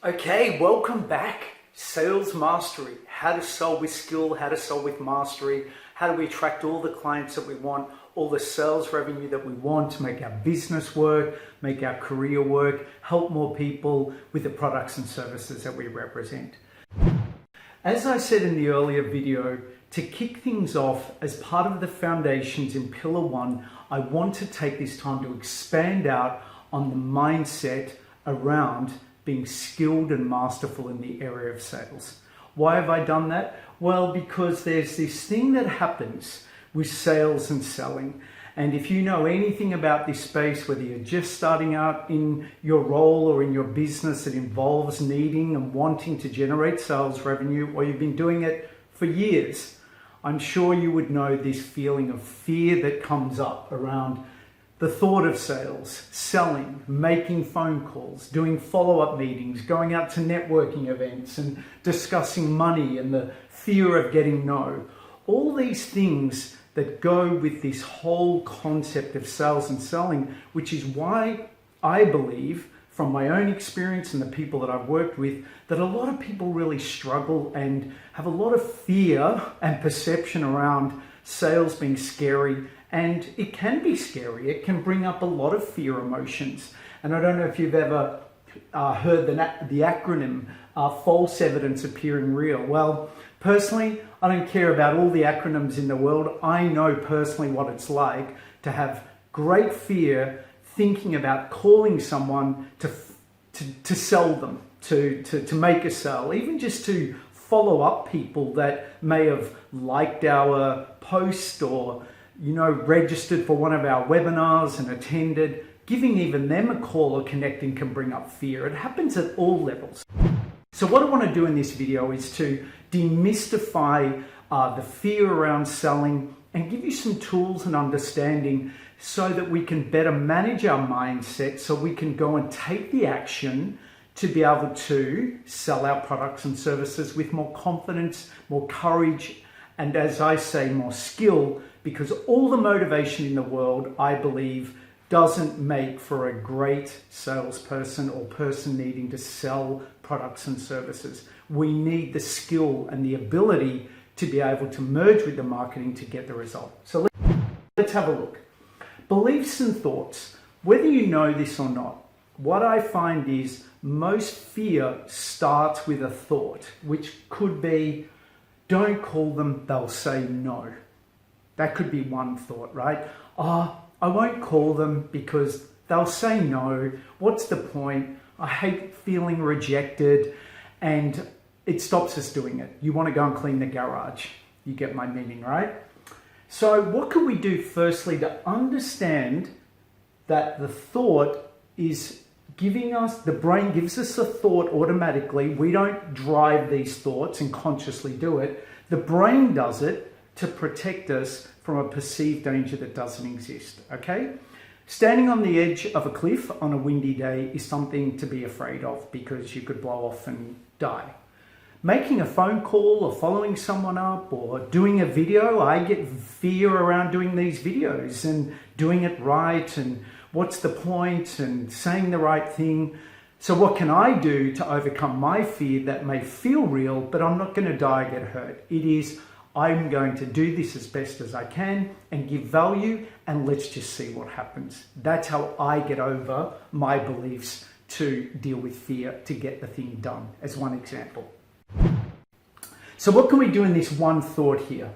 Okay, welcome back. Sales mastery, how to sell with skill, how to sell with mastery, how do we attract all the clients that we want, all the sales revenue that we want to make our business work, make our career work, help more people with the products and services that we represent. As I said in the earlier video, to kick things off as part of the foundations in Pillar 1, I want to take this time to expand out on the mindset around being skilled and masterful in the area of sales. Why have I done that? Well, because there's this thing that happens with sales and selling. And if you know anything about this space, whether you're just starting out in your role or in your business that involves needing and wanting to generate sales revenue, or you've been doing it for years, I'm sure you would know this feeling of fear that comes up around the thought of sales, selling, making phone calls, doing follow-up meetings, going out to networking events and discussing money and the fear of getting no. All these things that go with this whole concept of sales and selling, which is why I believe from my own experience and the people that I've worked with, that a lot of people really struggle and have a lot of fear and perception around sales being scary. And it can be scary. It can bring up a lot of fear emotions. And I don't know if you've ever heard the acronym, false evidence appearing real. Well, personally, I don't care about all the acronyms in the world. I know personally what it's like to have great fear thinking about calling someone to sell them, to make a sale, even just to follow up people that may have liked our post or registered for one of our webinars and attended. Giving even them a call or connecting can bring up fear. It happens at all levels. So what I want to do in this video is to demystify the fear around selling and give you some tools and understanding so that we can better manage our mindset, so we can go and take the action to be able to sell our products and services with more confidence, more courage, and as I say, more skill, because all the motivation in the world, I believe, doesn't make for a great salesperson or person needing to sell products and services. We need the skill and the ability to be able to merge with the marketing to get the result. So let's have a look. Beliefs and thoughts. Whether you know this or not, what I find is most fear starts with a thought, which could be, don't call them, they'll say no. That could be one thought, right? I won't call them because they'll say no. What's the point? I hate feeling rejected, and it stops us doing it. You want to go and clean the garage. You get my meaning, right? So what can we do firstly to understand that the thought is giving us, the brain gives us a thought automatically. We don't drive these thoughts and consciously do it. The brain does it to protect us from a perceived danger that doesn't exist, okay? Standing on the edge of a cliff on a windy day is something to be afraid of because you could blow off and die. Making a phone call or following someone up or doing a video, I get fear around doing these videos and doing it right and what's the point and saying the right thing. So what can I do to overcome my fear that may feel real, but I'm not going to die or get hurt? It is, I'm going to do this as best as I can and give value, and let's just see what happens. That's how I get over my beliefs to deal with fear, to get the thing done, as one example. So what can we do in this one thought here?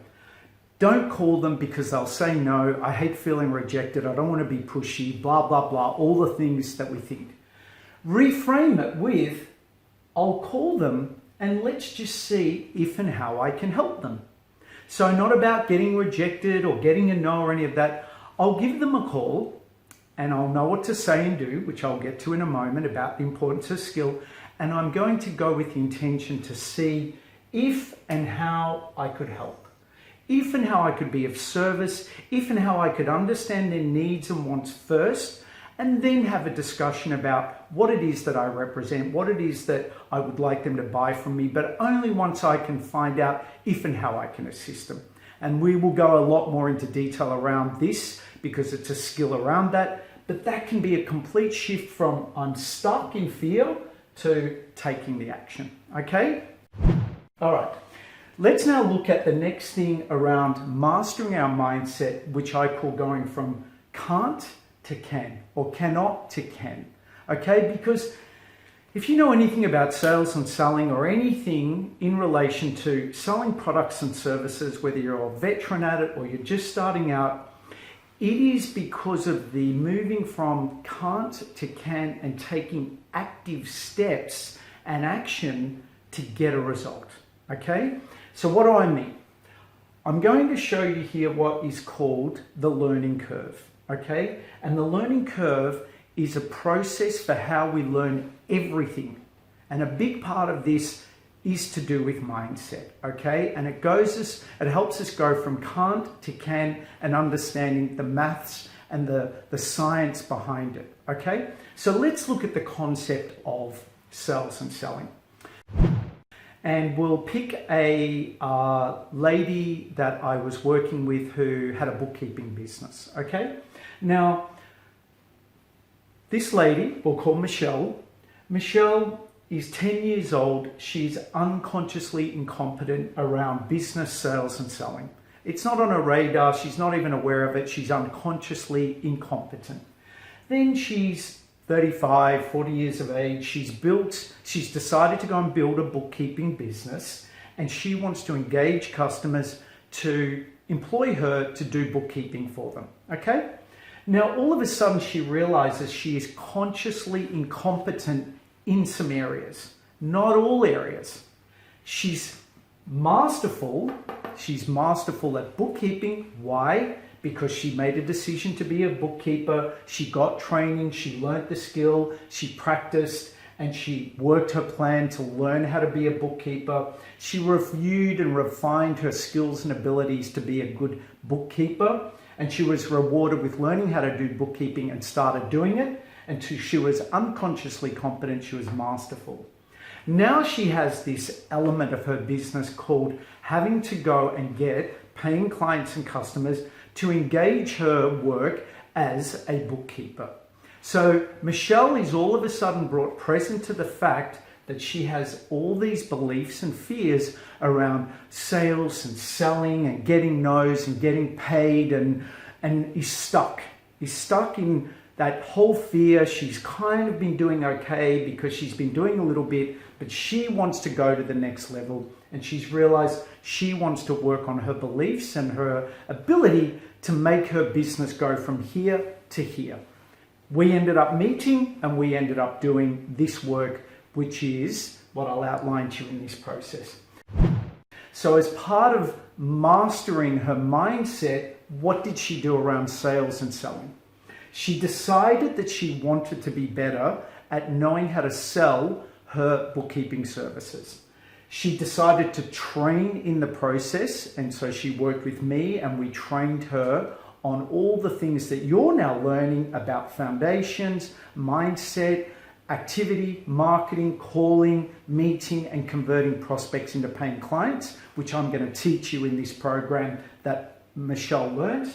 Don't call them because they'll say no. I hate feeling rejected. I don't want to be pushy, blah, blah, blah, all the things that we think. Reframe it with, I'll call them and let's just see if and how I can help them. So not about getting rejected or getting a no or any of that. I'll give them a call and I'll know what to say and do, which I'll get to in a moment about the importance of skill. And I'm going to go with the intention to see if and how I could help. If and how I could be of service, if and how I could understand their needs and wants first, and then have a discussion about what it is that I represent, what it is that I would like them to buy from me, but only once I can find out if and how I can assist them. And we will go a lot more into detail around this because it's a skill around that, but that can be a complete shift from I'm stuck in fear to taking the action. Okay? All right. Let's now look at the next thing around mastering our mindset, which I call going from can't to can, or cannot to can. Okay? Because if you know anything about sales and selling, or anything in relation to selling products and services, whether you're a veteran at it or you're just starting out, it is because of the moving from can't to can and taking active steps and action to get a result. Okay? So what do I mean? I'm going to show you here what is called the learning curve. Okay? And the learning curve is a process for how we learn everything. And a big part of this is to do with mindset, okay? And it helps us go from can't to can and understanding the maths and the science behind it, okay? So let's look at the concept of sales and selling. And we'll pick a lady that I was working with who had a bookkeeping business, okay? Now, this lady, we'll call Michelle. Michelle is 10 years old. She's unconsciously incompetent around business, sales and selling. It's not on her radar. She's not even aware of it. She's unconsciously incompetent. Then she's 35, 40 years of age. She's decided to go and build a bookkeeping business, and she wants to engage customers to employ her to do bookkeeping for them. Okay? Now, all of a sudden, she realizes she is consciously incompetent in some areas, not all areas. She's masterful. She's masterful at bookkeeping. Why? Because she made a decision to be a bookkeeper. She got training. She learned the skill. She practiced, and she worked her plan to learn how to be a bookkeeper. She reviewed and refined her skills and abilities to be a good bookkeeper. And she was rewarded with learning how to do bookkeeping and started doing it until she was unconsciously competent. She was masterful. Now she has this element of her business called having to go and get paying clients and customers to engage her work as a bookkeeper. So Michelle is all of a sudden brought present to the fact that she has all these beliefs and fears around sales and selling and getting no's and getting paid, and is stuck in that whole fear. She's kind of been doing okay because she's been doing a little bit, but she wants to go to the next level, and she's realized she wants to work on her beliefs and her ability to make her business go from here to here. We ended up meeting and we ended up doing this work, which is what I'll outline to you in this process. So as part of mastering her mindset, what did she do around sales and selling? She decided that she wanted to be better at knowing how to sell her bookkeeping services. She decided to train in the process, and so she worked with me and we trained her on all the things that you're now learning about foundations, mindset, activity, marketing, calling, meeting, and converting prospects into paying clients, which I'm going to teach you in this program that Michelle learned.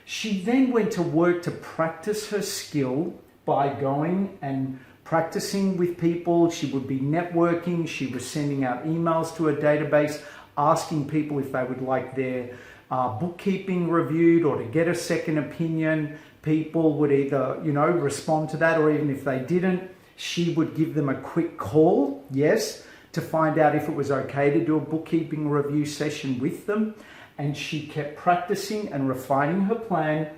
She then went to work to practice her skill by going and practicing with people. She would be networking. She was sending out emails to her database, asking people if they would like their bookkeeping reviewed or to get a second opinion. People would either, respond to that, or even if they didn't, she would give them a quick call, yes, to find out if it was okay to do a bookkeeping review session with them. And she kept practicing and refining her plan,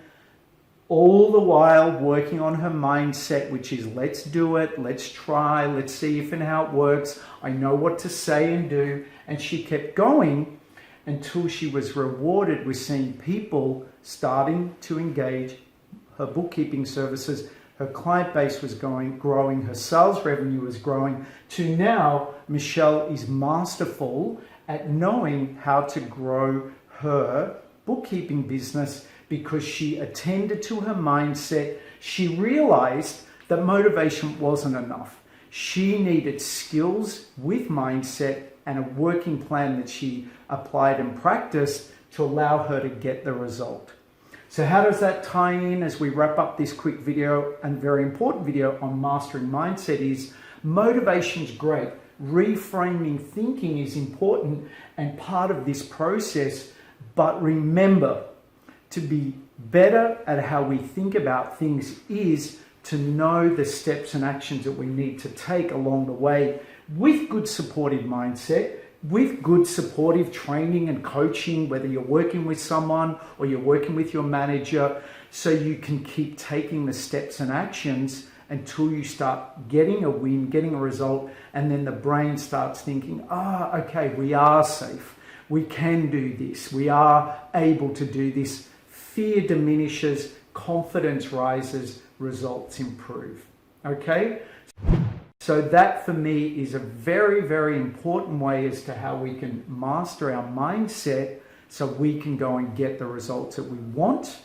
all the while working on her mindset, which is let's do it, let's try, let's see if and how it works. I know what to say and do. And she kept going until she was rewarded with seeing people starting to engage her bookkeeping services. Her client base was growing, her sales revenue was growing, to now Michelle is masterful at knowing how to grow her bookkeeping business because she attended to her mindset. She realized that motivation wasn't enough. She needed skills with mindset and a working plan that she applied and practiced to allow her to get the result. So how does that tie in as we wrap up this quick video and very important video on mastering mindset? Is Motivation's great. Reframing thinking is important and part of this process. But remember, to be better at how we think about things is to know the steps and actions that we need to take along the way with good supportive mindset, with good supportive training and coaching, whether you're working with someone or you're working with your manager, so you can keep taking the steps and actions until you start getting a win, getting a result, and then the brain starts thinking, okay, we are safe. We can do this. We are able to do this. Fear diminishes, confidence rises, results improve. Okay? So that for me is a very, very important way as to how we can master our mindset so we can go and get the results that we want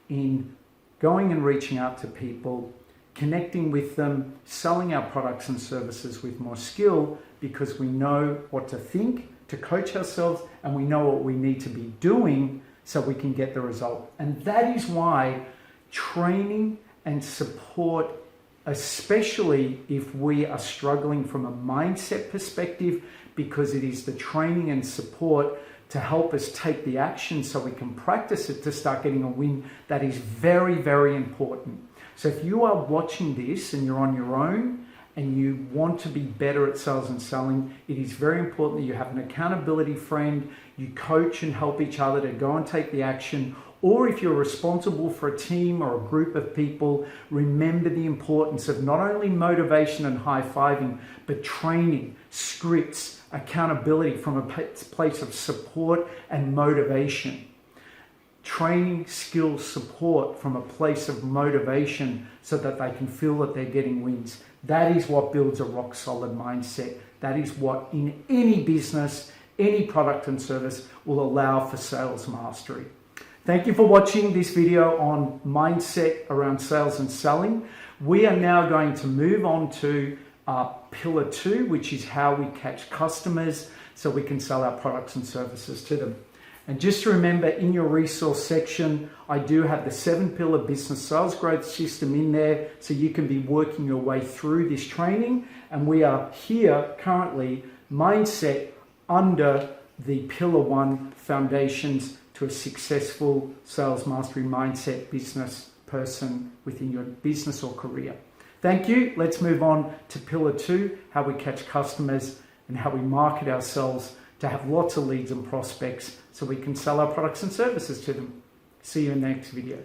in going and reaching out to people, connecting with them, selling our products and services with more skill, because we know what to think, to coach ourselves, and we know what we need to be doing so we can get the result. And that is why training and support, especially if we are struggling from a mindset perspective, because it is the training and support to help us take the action so we can practice it to start getting a win, that is very, very important. So if you are watching this and you're on your own and you want to be better at sales and selling, it is very important that you have an accountability friend, you coach and help each other to go and take the action. Or if you're responsible for a team or a group of people, remember the importance of not only motivation and high-fiving, but training, scripts, accountability from a place of support and motivation. Training, skills, support from a place of motivation so that they can feel that they're getting wins. That is what builds a rock-solid mindset. That is what in any business, any product and service will allow for sales mastery. Thank you for watching this video on mindset around sales and selling. We are now going to move on to pillar 2, which is how we catch customers so we can sell our products and services to them. And just remember, in your resource section, I do have the 7-pillar business sales growth system in there, so you can be working your way through this training. And we are here currently, mindset, under the pillar 1, foundations to a successful sales mastery mindset business person within your business or career. Thank you. Let's move on to pillar 2, how we catch customers and how we market ourselves to have lots of leads and prospects so we can sell our products and services to them. See you in the next video.